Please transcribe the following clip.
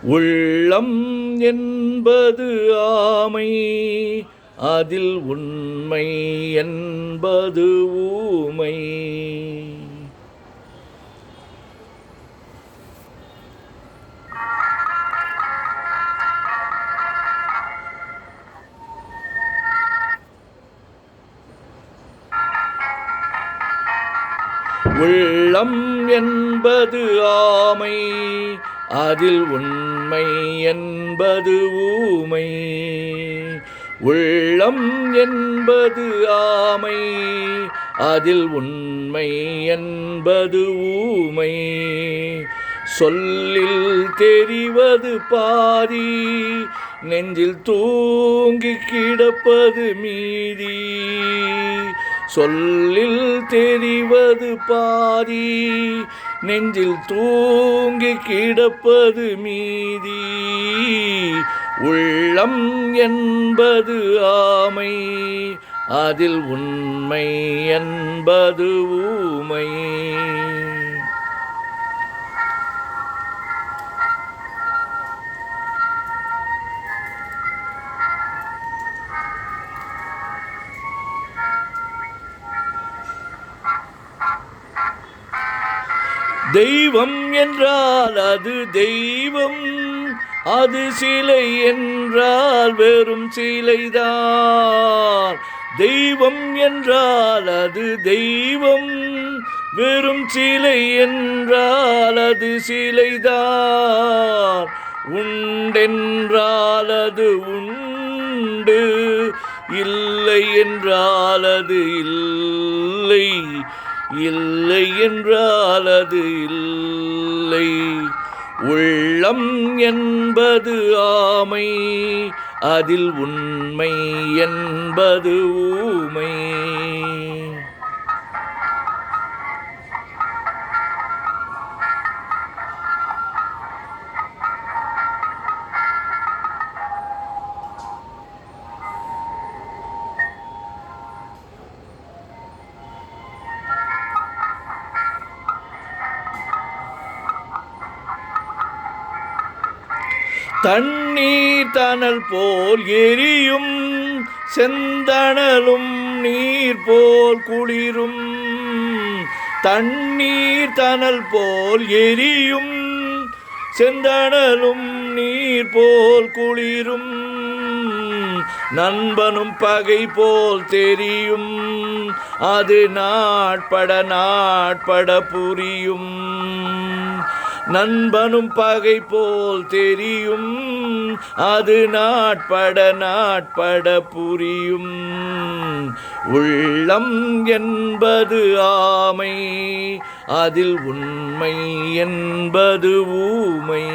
உள்ளம் என்பது ஆமை, அதில் உண்மை என்பது ஊமை. உள்ளம் என்பது ஆமை, அதில் உண்மை என்பது ஊமை. உள்ளம் என்பது ஆமை, அதில் உண்மை என்பது ஊமை. சொல்லில் தெரிவது பாதி, நெஞ்சில் தூங்கி கிடப்பது மீதி. சொல்லில் தெரிவது பாதி, நெஞ்சில் தூங்கி கிடப்பது மீதி. உள்ளம் என்பது ஆமை, அதில் உண்மை என்பது ஊமை. தெய்வம் என்றால் அது தெய்வம், அது சிலை என்றால் வெறும் சிலைதான். தெய்வம் என்றால் அது தெய்வம், வெறும் சிலை என்றால் அது சிலைதான். உண்டென்றால் அது உண்டு, இல்லை என்றால் அது இல்லை, இல்லை என்றால் அது இல்லை. உள்ளம் என்பது ஆமை, அதில் உண்மை என்பது ஊமை. தண்ணீர் தணல் போல் எரியும், செந்தணலும் நீர் போல் குளிரும். தண்ணீர் தணல் போல் எரியும், செந்தணலும் நீர் போல் குளிரும். நண்பனும் பகை போல் தெரியும், அது நாட்பட நாட்பட புரியும். நண்பனும் பகை போல் தெரியும், அது நாட்பட நாட்பட புரியும். உள்ளம் என்பது ஆமை, அதில் உண்மை என்பது ஊமை.